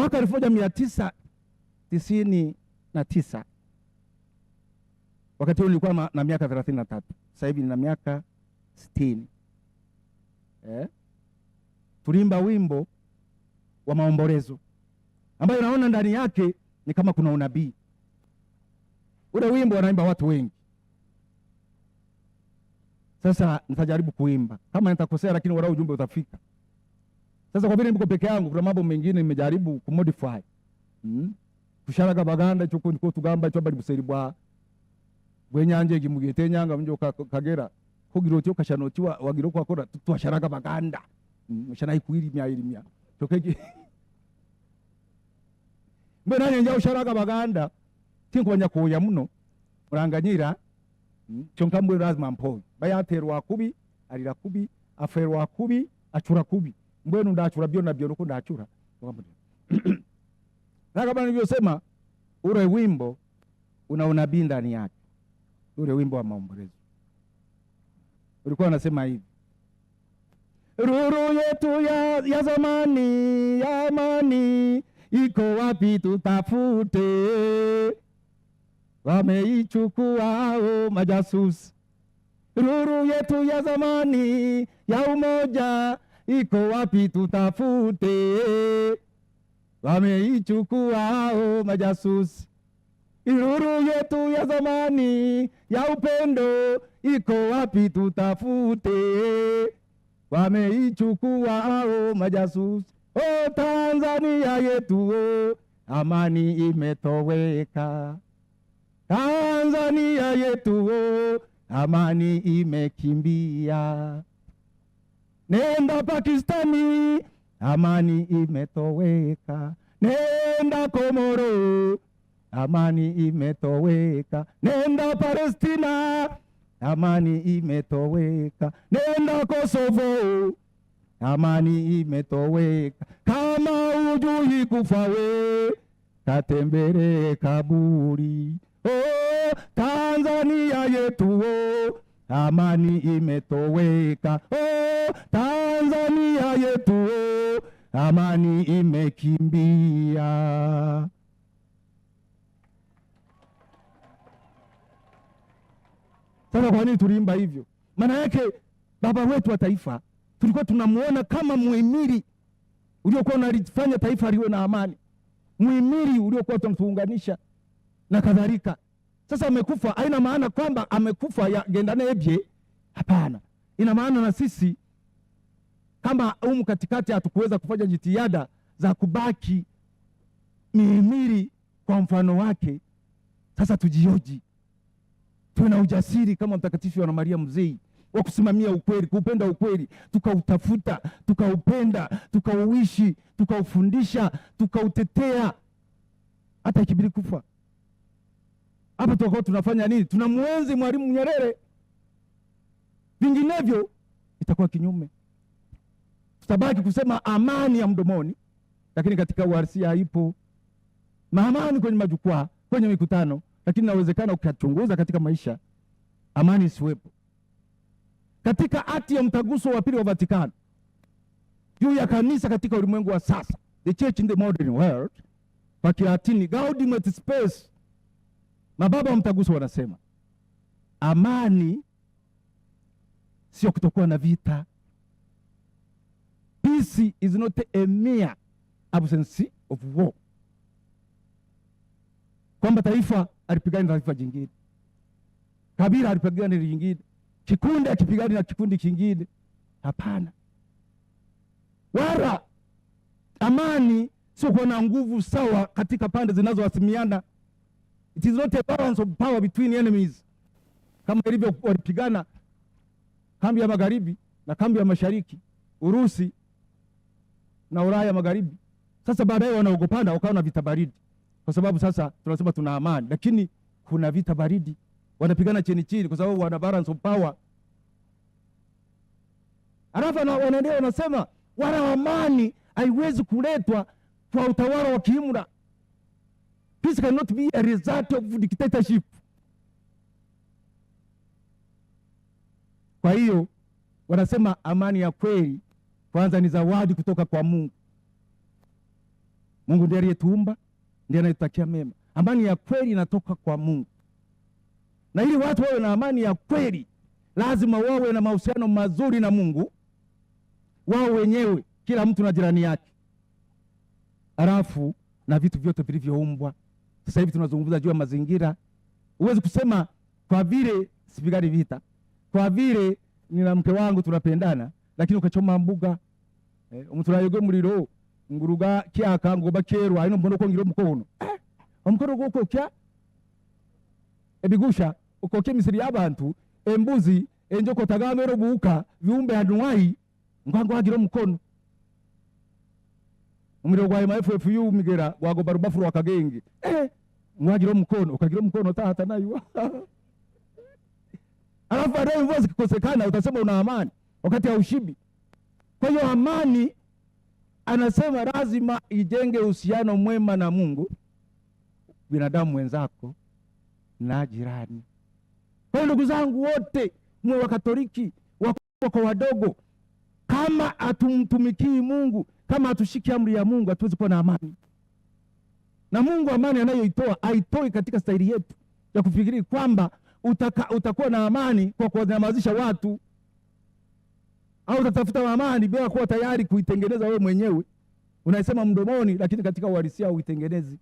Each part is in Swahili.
Mwaka 1999 wakati huo nilikuwa na miaka 33. Sasa hivi nina miaka 60. Tulimba wimbo wa maombolezo ambayo naona ndani yake ni kama kuna unabii. Ule wimbo wanaimba watu wengi. Sasa nitajaribu kuimba. Kama nitakosea lakini wala ujumbe utafika. Sasa kwa vile niko peke yangu, kuna mambo mengine nimejaribu kumodify. Kusharaga baganda cyo ko tugamba cyo bari buseribwa. Bwenyanje gimugete nyanga mjo kagera. Kugira cyo kashanoti wagira ko akora twasharaga baganda. Mushana ikwiri Tokeje. Mbona njya usharaga baganda. Tinkubanya kuya muno. Uranganyira. Chonkambwe lazima mpo. Bayaterwa kubi, alira kubi, aferwa kubi, achura kubi. Mbwenu ndachura byo nabyo nuko ndachura. Na kama nilivyosema, ule wimbo una unabii ndani yake. Ule wimbo wa maombolezo. Ulikuwa unasema hivi. Ruru yetu ya zamani, ya amani, iko wapi tutafute? Wameichukua majasusi. Ruru yetu ya zamani, ya umoja, iko wapi tutafute? Wameichukua majasusi. Ruru yetu ya zamani, ya upendo, iko wapi tutafute? Wameichukua majasusi. O Tanzania yetu, amani imetoweka. Tanzania yetu, amani imekimbia. Nenda Pakistani, amani imetoweka. Nenda Komoro, amani imetoweka. Nenda Palestina, amani imetoweka. Nenda Kosovo, amani imetoweka. Kama ujui kufawe, katembere kaburi. Oh, Tanzania yetu, amani imetoweka. Oh, Tanzania yetu, amani imekimbia. Sasa kwa nini tuliimba hivyo? Maana yake baba wetu wa taifa tulikuwa tunamuona kama muhimili uliokuwa unalifanya taifa liwe na amani, muhimili uliokuwa tunatuunganisha na kadhalika. Sasa amekufa, haina maana kwamba amekufa ya gendane ebye. Hapana, ina maana na sisi kama katikati hatukuweza kufanya jitihada za kubaki mihimili kwa mfano wake. Sasa tujioji, tuwe na ujasiri kama Mtakatifu Yohana Maria Mzee wa kusimamia ukweli, kupenda ukweli, tukautafuta, tukaupenda, tukauishi, tukaufundisha, tukautetea hata ikibidi kufa. Hapa tutakuwa tunafanya nini? Tunamuenzi Mwalimu Nyerere. Vinginevyo itakuwa kinyume. Tutabaki kusema amani ya mdomoni, lakini katika uhalisia haipo. Amani kwenye majukwaa, kwenye mikutano, lakini inawezekana ukachunguza katika maisha amani isiwepo. Katika hati ya mtaguso wa pili wa Vatikano juu ya kanisa katika ulimwengu wa sasa, the church in the modern world, kwa Kilatini Gaudium et Spes, mababa wa mtaguso wanasema amani sio kutokuwa na vita. Peace is not a mere absence of war. Kwamba taifa alipigana na taifa jingine, kabila alipigana na jingine, kikundi akipigana na kikundi kingine. Hapana. Wala amani sio kuwa na nguvu sawa katika pande zinazohasimiana. It is not a balance of power between enemies, kama ilivyo walipigana kambi ya magharibi na kambi ya mashariki, Urusi na Ulaya magharibi. Sasa baadaye wanaogopana, wakawa na vita baridi, kwa sababu sasa tunasema tuna amani, lakini kuna vita baridi, wanapigana chini chini kwa sababu wana balance of power. Alafu wanaendelea wanasema wala amani haiwezi kuletwa kwa utawala wa kiimla. Peace cannot be a result of dictatorship. Kwa hiyo wanasema amani ya kweli kwanza ni zawadi kutoka kwa Mungu. Mungu ndiye aliyetuumba, ndiye anayetakia mema. Amani ya kweli inatoka kwa Mungu, na ili watu wawe na amani ya kweli lazima wawe na mahusiano mazuri na Mungu, wao wenyewe, kila mtu na jirani yake, alafu na vitu vyote vilivyoumbwa. Sasa hivi tunazungumza juu ya mazingira. Huwezi kusema kwa vile sipigani vita, kwa vile nina mke wangu tunapendana, lakini ukachoma mbuga umuntu rayoge muriro nguruga kyaka ngo bakerwa ino mbono ko ngiro mukono omukoro goko kya ebigusha ukoke misiri y'abantu embuzi enjoko tagamero buka viumbe hanwai ngwango hagiro mukono umiro gwa MFFU migera gwago barubafu wakagenge ngwagiro mukono ukagiro mukono tata nayo alafu baadaye mvua zikikosekana utasema una amani wakati haushibi. Kwa hiyo amani, anasema lazima ijenge uhusiano mwema na Mungu, binadamu wenzako na jirani. Kwa hiyo ndugu zangu wote, mwe wa Katoliki, wakubwa kwa wadogo, kama hatumtumikii Mungu, kama hatushiki amri ya Mungu, hatuwezi kuwa na amani. Na Mungu amani anayoitoa haitoi katika staili yetu ya kufikiri kwamba utakuwa na amani kwa kuwanyamazisha watu, au utatafuta amani bila kuwa tayari kuitengeneza wewe mwenyewe. Unaisema mdomoni, lakini katika uhalisia huitengenezi.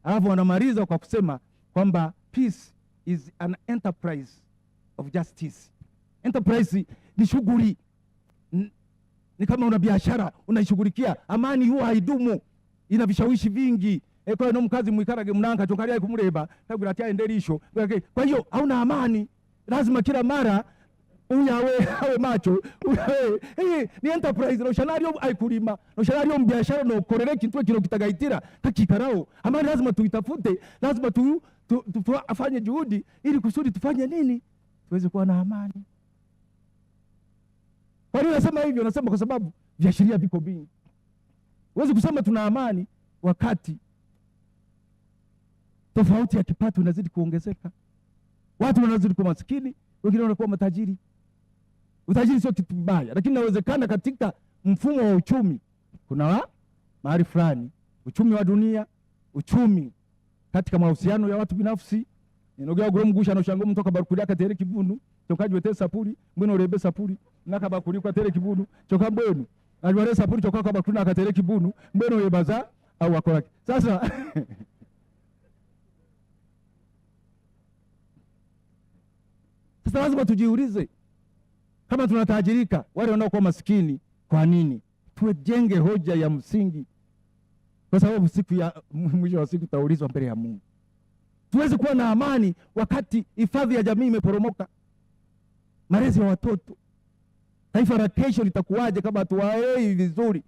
Alafu wanamaliza kwa kusema kwamba peace is an enterprise of justice. Enterprise ni shughuli, ni kama una biashara unaishughulikia. Amani huwa haidumu, ina vishawishi vingi. Kwa hiyo mkazi mwikarage mnanga chongalia kumureba tabira tia endelisho. Kwa hiyo hauna amani, lazima kila mara awe macho ni enterprise no shanario aikulima no shanario mbiashara no korere kintu kino kitagaitira kakikarao. Amani lazima tuitafute, lazima afanye juhudi ili kusudi tufanye nini, tuweze kuwa na amani. Kwa nini nasema hivyo? Nasema kwa sababu viashiria viko vingi. Huwezi kusema tuna amani wakati tofauti ya kipato inazidi kuongezeka, watu wanazidi kuwa maskini, wengine wanakuwa matajiri. Utajiri sio kitu mbaya, lakini inawezekana katika mfumo wa uchumi kuna mahali fulani, uchumi wa dunia, uchumi katika mahusiano ya watu binafsi, inogea gure mgusha no shango mtoka barukuri akatere kibunu tokaji wete sapuri mbona urebe sapuri naka bakuri kwa tere kibunu choka mbonu ajware sapuri choka kwa barukuri akatere kibunu mbona uyebaza au akoraki. Sasa sasa lazima tujiulize, kama tunatajirika, wale wanaokuwa maskini kwa nini? Tujenge hoja ya msingi, kwa sababu siku ya mwisho wa siku tutaulizwa mbele ya Mungu. Tuweze kuwa na amani wakati hifadhi ya jamii imeporomoka, malezi ya watoto, taifa la kesho litakuwaje kama tuwaelei vizuri?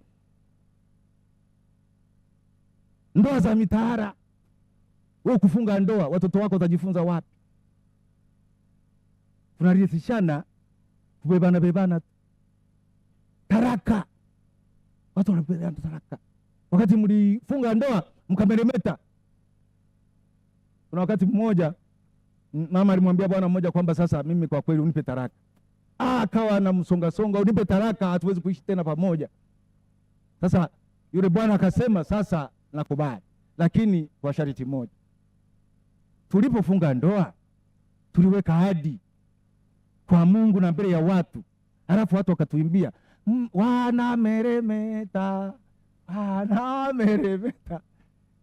Ndoa za mitaara, wewe kufunga ndoa, watoto wako watajifunza wapi? Tunarithishana bebana taraka, watu wanabebana taraka. Wakati mlifunga ndoa mkameremeta. Kuna wakati mmoja mama alimwambia bwana mmoja kwamba sasa mimi kwa kweli unipe taraka. Akawa na msonga, unipe taraka, hatuwezi kuishi tena pamoja. Sasa yule bwana akasema sasa nakubali, lakini kwa sharti moja. Tulipofunga ndoa tuliweka ahadi kwa Mungu na mbele ya watu, alafu watu wakatuimbia wanameremeta.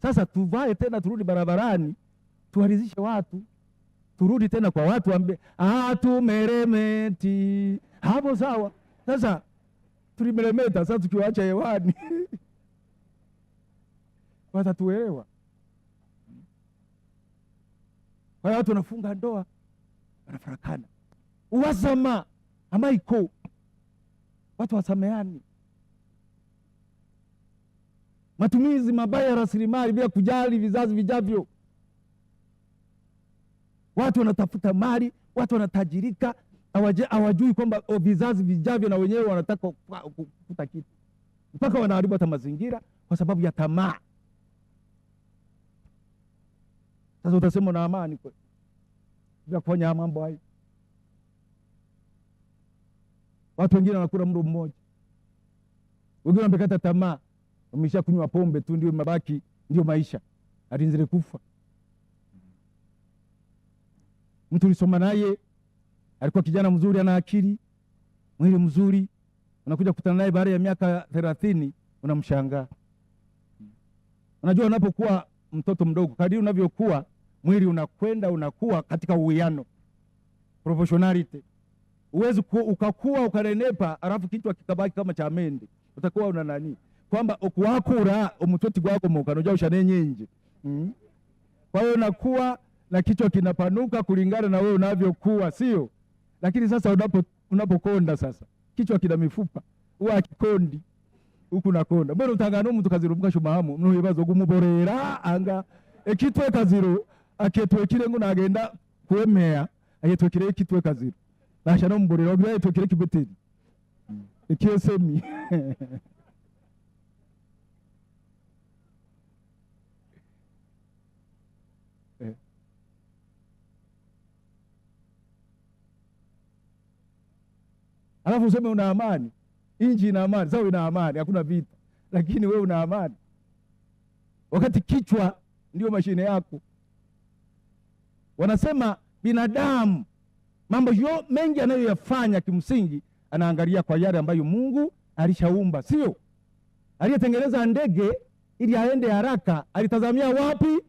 Sasa tuvae tena turudi barabarani tuwaridhishe watu, turudi tena kwa watu ambe tumeremeti hapo sawa. Sasa tulimeremeta, sasa tukiwaacha hewani watatuelewa. Kwa hiyo watu wanafunga ndoa wanafarakana, uwazama amaiko, watu wasameani, matumizi mabaya ya rasilimali bila kujali vizazi vijavyo. Watu wanatafuta mali, watu wanatajirika, hawajui kwamba vizazi vijavyo na wenyewe wanataka kukuta kitu, mpaka wanaharibu hata mazingira kwa sababu ya tamaa. Sasa utasema na amani kwa bila kufanya mambo hayo? Watu wengine wanakula mlo mmoja, wengine wamekata tamaa, Umesha kunywa pombe tu ndio mabaki, ndio maisha. Alinzile kufa. Mtu ulisoma naye alikuwa kijana mzuri, ana akili, mwili mzuri, unakuja kukutana naye baada ya miaka 30 unamshangaa. Unajua unapokuwa mtoto mdogo, kadiri unavyokuwa mwili unakuwa katika uwiano, proportionality. Uwezi ukakua ukanenepa alafu kichwa kikabaki kama cha mende. Utakuwa una nani? Kwamba okuwakura omutoti gwako mukanoja ushanenye nje. Kwa hiyo unakuwa na kichwa kinapanuka kulingana na wewe unavyokuwa, sio? Lakini sasa unapokonda sasa kichwa kina mifupa, huwa kikondi huku nakonda. Mbona utangana umuntu kazirumuka shumahamu mno yebazo gumuborera anga ekitwe kaziro aketwe kirengo nagenda kwemea ayetwe kire kitwe kaziro nasha no mborera ogira ayetwe kire kibeteri ekiyesemi. Alafu useme una amani, inji ina amani, sawa ina amani, hakuna vita, lakini wewe una amani wakati kichwa ndio mashine yako. Wanasema binadamu mambo mengi anayoyafanya kimsingi anaangalia kwa yale ambayo Mungu alishaumba, sio? Aliyetengeneza ndege ili aende haraka alitazamia wapi?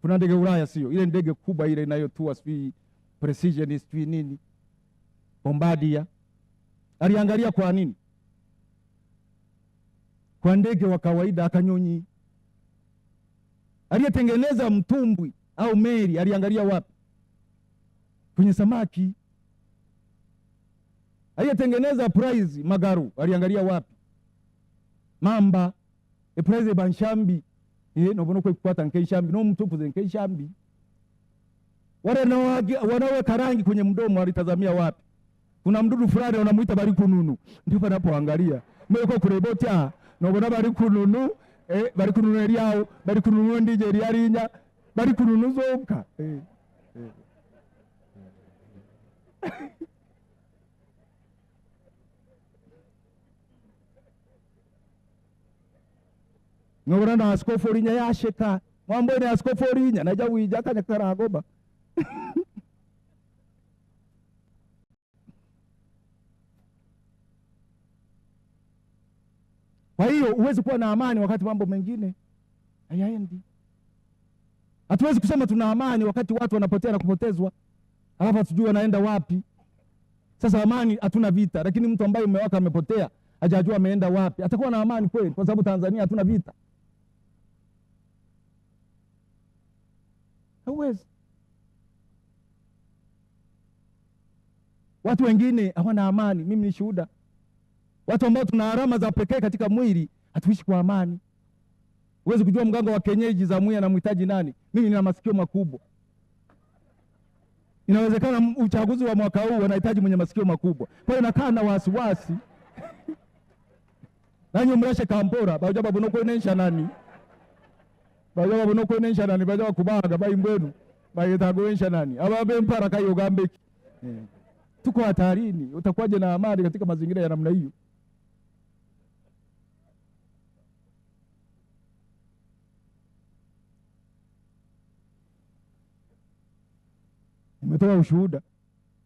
Kuna ndege Ulaya, sio? Ile ndege kubwa ile inayotua sijui Precision sijui nini, Bombardier. Aliangalia kwa nini? Kwa ndege wa kawaida akanyonyi. Aliyetengeneza mtumbwi au meli aliangalia wapi? Kwenye samaki. Aliyetengeneza prize magaru aliangalia wapi? Mamba. Prize banshambi. Nobono kwe kukwata nkeshambi no mtukuze nkeshambi. Wanawe karangi kwenye mdomo alitazamia wapi? Kuna mdudu fulani wanamuita barikununu, ndio panapoangalia mweko kurebota nobona barikununu barikununu eliao barikununu ndije eliarinya barikununu zonka nobona na askofu linya yasheka mwambone askofu linya naja wija kanya karagoba. Kwa hiyo huwezi kuwa na amani wakati mambo mengine hayaendi. Hatuwezi kusema tuna amani wakati watu wanapotea na kupotezwa, alafu hatujui wanaenda wapi. Sasa amani, hatuna vita, lakini mtu ambaye mume wake amepotea hajajua ameenda wapi, atakuwa na amani kweli? Kwa sababu Tanzania hatuna vita. Hauwezi. Watu wengine hawana amani. Mimi ni shuhuda. Watu ambao tuna alama za pekee katika mwili hatuishi kwa amani. Huwezi kujua mganga wa kienyeji za mwili anamhitaji nani. Mimi nina masikio makubwa. Inawezekana uchaguzi wa mwaka huu wanahitaji mwenye masikio makubwa. Kwa hiyo nakaa na wasiwasi. Nanyi mrashe kampora, bajaba bono kwenensha nani? Bajaba bono kwenensha nani? Bajaba kubaga bayi mbwenu. Bayetagoensha nani? Ababe mpara kayo gambeki. Tuko hatarini. Utakuwaje na amani katika mazingira ya namna hiyo? Nimetoa ushuhuda.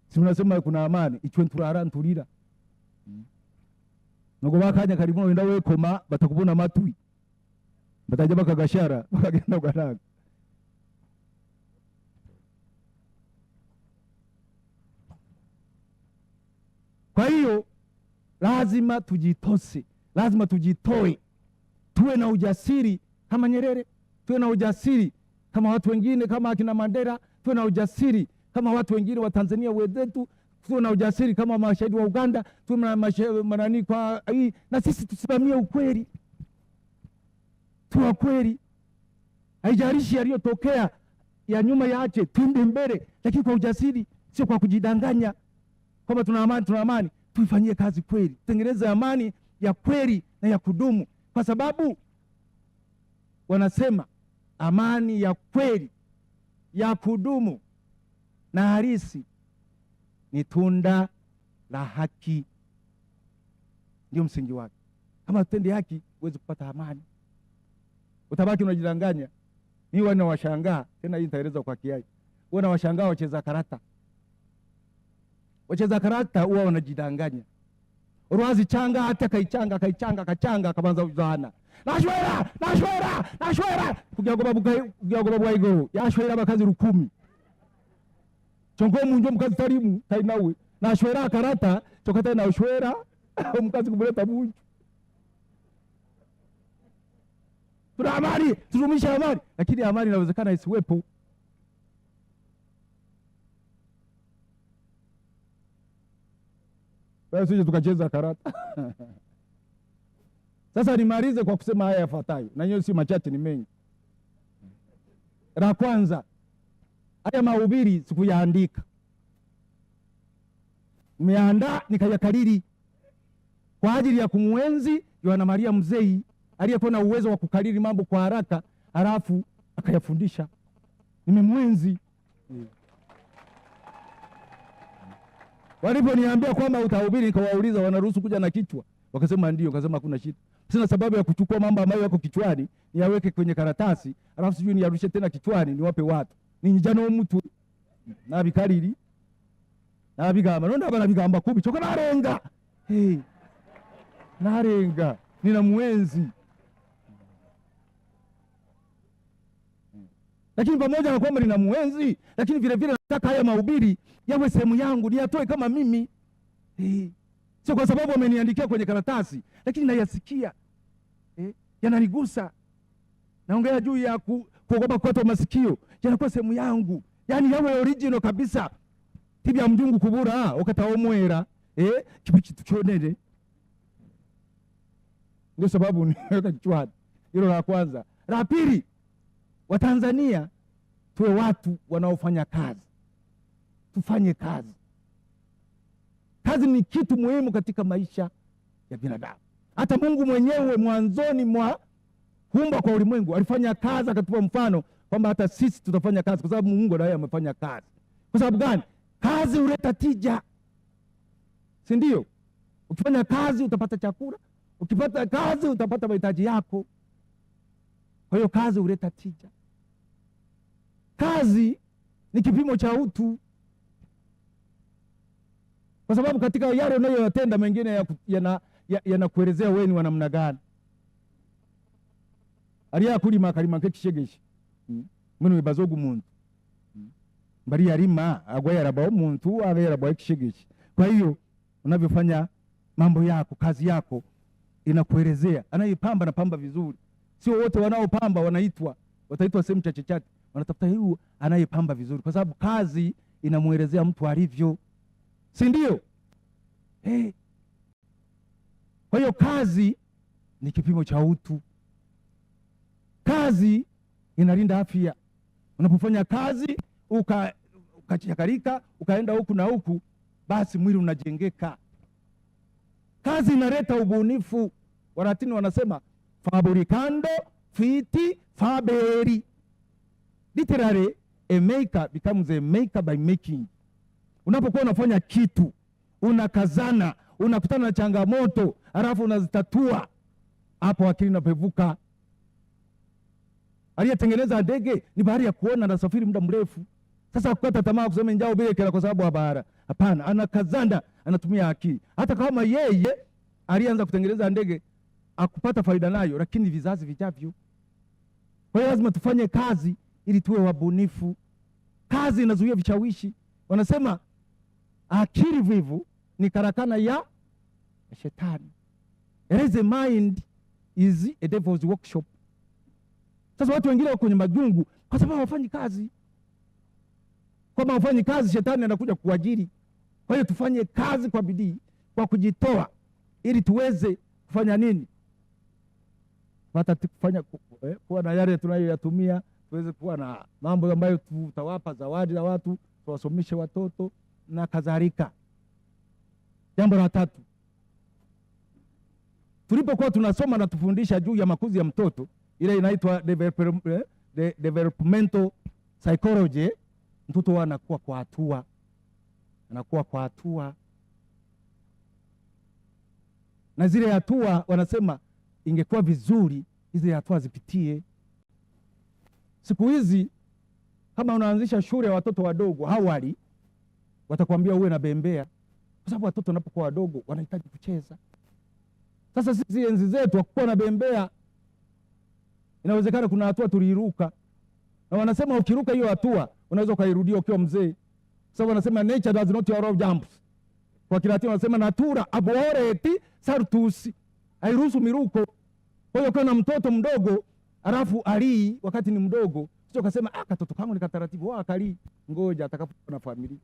Si mnasema kuna amani, ichwe nturara nturira. Nuko bakanya karibu wenda wekoma batakubona matwi. Bataje bakagashara, bakagenda uganaga. Kwa hiyo lazima tujitose, lazima tujitoe. Tuwe na ujasiri kama Nyerere, tuwe na ujasiri kama watu wengine kama akina Mandela, tuwe na ujasiri kama watu wengine wa Tanzania wenzetu, tuwe na ujasiri kama mashahidi wa Uganda, tuwe na manani kwa hii, na sisi tusimamie ukweli. Tuwa kweli. Haijalishi yaliyotokea ya nyuma yaache, twende mbele, lakini kwa ujasiri, sio kwa kujidanganya kwamba tuna amani. Tuifanyie kazi kweli, tengeneze amani ya kweli na ya kudumu, kwa sababu wanasema amani ya kweli ya kudumu na halisi ni tunda la haki, ndio msingi wake. Kama utendi haki huwezi kupata amani, utabaki unajidanganya. Mimi wana washangaa tena, hii nitaeleza kwa kiasi. Wana washangaa wacheza karata. Wacheza karata huwa wanajidanganya. Uruazi changa hata kaichanga kabanza uzana. Nashwera kugiagoba bwaigoro yashwera bakazi 10. Chongo munjo mkazi tarimu tainawe. Nashwera karata chokata na ushwera mkazi kumuleta munjo. Tuna amani, tudumisha amani, lakini amani inawezekana isiwepo. Basi sije tukacheza karata. Sasa nimalize kwa kusema haya yafuatayo, na hiyo si machache, ni mengi. La kwanza, haya mahubiri sikuyaandika, nimeandaa nikayakariri kwa ajili ya kumwenzi Yohana Maria Mzee aliyekuwa na uwezo wa kukariri mambo kwa haraka halafu akayafundisha. Nimemwenzi. Waliponiambia kwamba utahubiri, nikawauliza wanaruhusu kuja na kichwa, wakasema ndio. Wakasema hakuna shida, sina sababu ya kuchukua mambo ambayo yako kichwani niweke kwenye karatasi halafu sijui niyarushe tena kichwani niwape watu. Ni njano mtu na bikariri na bigamba nonda bana bigamba kubi choka narenga. Narenga, nina mwenzi. Lakini pamoja na kwamba nina mwenzi, lakini vile vile nataka haya mahubiri yawe sehemu yangu, niyatoe kama mimi. Sio kwa sababu ameniandikia kwenye karatasi, lakini nayasikia. Yananigusa. Naongea juu ya kuogopa kukatwa masikio, yanakuwa sehemu yangu. Yaani yawe original kabisa. Tibia mjungu kubura okataomwera kitu chonene. Ndio sababu niweka kichwani. Hilo la kwanza. La pili, Watanzania tuwe watu wanaofanya kazi. Tufanye kazi. Kazi ni kitu muhimu katika maisha ya binadamu. Hata Mungu mwenyewe mwanzoni mwa kuumba kwa ulimwengu alifanya kazi, akatupa mfano kwamba hata sisi tutafanya kazi, kwa sababu Mungu naye amefanya kazi. Kwa sababu gani? Kazi huleta tija, si ndio? Ukifanya kazi utapata chakula, ukipata kazi utapata mahitaji yako. Kwa hiyo kazi huleta tija. Kazi ni kipimo cha utu, kwa sababu katika yale unayoyatenda mengine yanakuelezea wewe ni wa namna gani. Aliya kulima akalima nk'ekishegeshe mwene webazoga umuntu mbali yarima agwa yaraba umuntu abe yaraba ekishegeshe. Kwa hiyo unavyofanya mambo yako, kazi yako inakuelezea. Anayepamba na pamba vizuri. Sio wote wanaopamba wataitwa sehemu chache chache. Wanatafuta huyu anayepamba vizuri, kwa sababu kazi inamuelezea mtu alivyo, si ndio? Kwa hiyo kazi ni kipimo cha utu. Kazi inalinda afya. Unapofanya kazi ukachakarika ukaenda huku na huku, basi mwili unajengeka. Kazi inaleta ubunifu. Walatini wanasema fabricando fiti faberi. Literally, a maker becomes a maker by making. Unapokuwa unafanya kitu, unakazana, unakutana na changamoto, halafu unazitatua, hapo akili inapevuka. Aliyetengeneza ndege ni bahari ya kuona, na safiri muda mrefu. Sasa kukata tamaa kusema njao beke kwa sababu habara. Hapana, anakazana, anatumia akili. Hata kama yeye alianza kutengeneza ndege akupata faida nayo, lakini vizazi vijavyo. Kwa hiyo lazima tufanye kazi ili tuwe wabunifu. Kazi inazuia vishawishi. Wanasema akili vivu ni karakana ya shetani. The mind is a devil's workshop. Sasa watu wengine wako kwenye majungu kwa sababu hawafanyi kazi. Kama hawafanyi kazi, shetani anakuja kuajiri. Kwa hiyo tufanye kazi kwa bidii, kwa kujitoa, ili tuweze kufanya nini? Kufanya kuwa na yale tunayoyatumia, tuweze kuwa na mambo ambayo tutawapa zawadi za watu, tuwasomeshe watoto na kadhalika. Jambo la tatu, tulipokuwa tunasoma na tufundisha juu ya makuzi ya mtoto, ile inaitwa developmental psychology, mtoto anakuwa kwa hatua, na zile hatua wanasema ingekuwa vizuri hizi hatua zipitie. Siku hizi kama unaanzisha shule ya watoto wadogo, awali watakwambia uwe na bembea, kwa sababu watoto wanapokuwa wadogo wanahitaji kucheza. Sasa sisi enzi zetu hakukuwa na bembea. Inawezekana kuna hatua tuliruka, na wanasema ukiruka hiyo hatua unaweza ukairudia ukiwa mzee. Sasa wanasema nature does not allow jumps. Kwa Kilatini wanasema natura abhorret saltus, hairuhusu miruko. Kwa hiyo kana mtoto mdogo alafu alii wakati ni mdogo, sio kasema katoto kangu ni kataratibu, wao akali ngoja atakapokuwa na familia.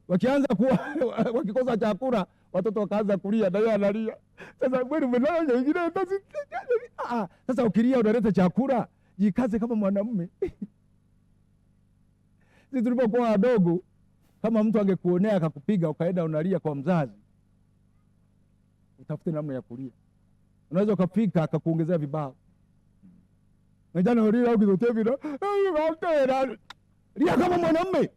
Wakianza kuwa wakikosa chakula watoto wakaanza kulia na yeye analia. Sasa wewe umeona wengine sasa ukilia unaleta chakula, jikaze kama mwanamume. Sisi tulipokuwa wadogo, kama mtu angekuonea akakupiga ukaenda unalia kwa mzazi, utafute namna ya kulia. Unaweza ukafika akakuongezea vibao. Najana ulia au kizotevina, lia kama mwanamume.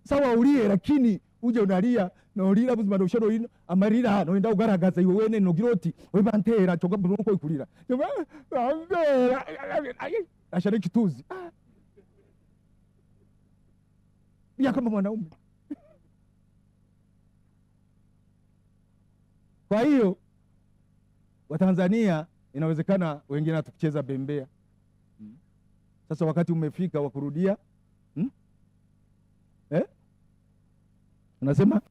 Sawa ulie, lakini uje unalia na ulira buzima ndoshero ino amarira no enda ugaragaza iwe wene no giroti we bantera choga buruko ikurira ashare kituzi ya kama mwanaume. Kwa hiyo Watanzania inawezekana wengine hatukucheza bembea. Sasa wakati umefika wa kurudia. Unasema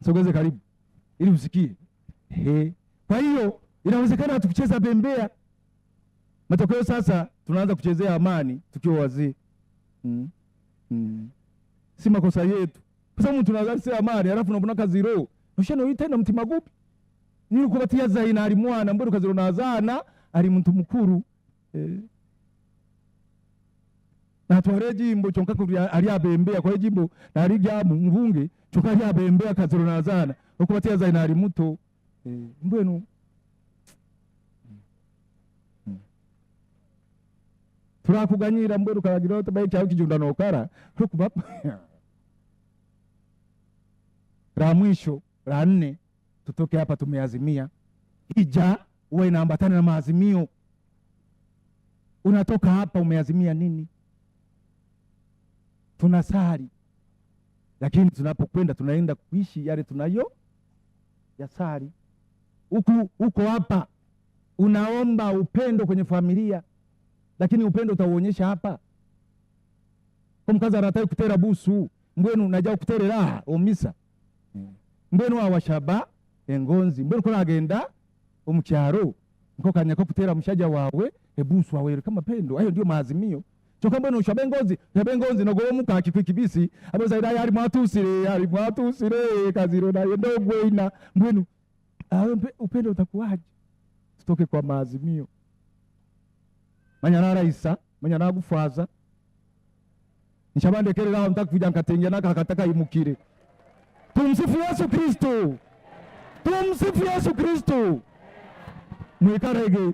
sogeze karibu ili usikie. Kwa hiyo inawezekana hatukucheza bembea. Matokeo sasa tunaanza kuchezea amani tukiwa wazee. Si makosa yetu. Kwa sababu tunaanza kuchezea amani alafu unabona kazi roho. Noshano yitenda mtima gupi. Nili kubatia zaina ali mwana mbona kazi roho nazana ali mtu mukuru. Na tware jimbo chonka kuri ali abembea kwa jimbo na ali jamu mvunge chonka ali abembea kazi roho nazana okubatia zaina ali muto. Mbwenu turakuganyira mbwenu karagira tabaye cyaho kijundano okara kuba la mwisho la 4 tutoke hapa tumeazimia hija uwe inaambatana na maazimio. Unatoka hapa umeazimia nini? Tunasali, lakini tunapokwenda tunaenda kuishi yale tunayo yasali. Uko hapa unaomba upendo kwenye familia, lakini upendo utauonyesha hapa. Kwa mkaza anataka kutera busu mbwenu unajao kuterera omisa mbwenu awashaba engonzi mbwenu ko nagenda omukyaro nko kanya ko kutera mushaja wawe ebusu wawe kama pendo. Hayo ndio maazimio. Choka mbwenu ushabe engonzi no go muka kibisi abeza ida yari mwatusire kaziro na ndogwe ina mbwenu upendo utakuwaje? Tutoke kwa maazimio. Manyana raisa manyana gufaza nshabande kele lao mtaka kuja nkatenge naka akataka imukire. Tumsifu Yesu Kristo. Tumsifu Yesu Kristo. Mwikarege.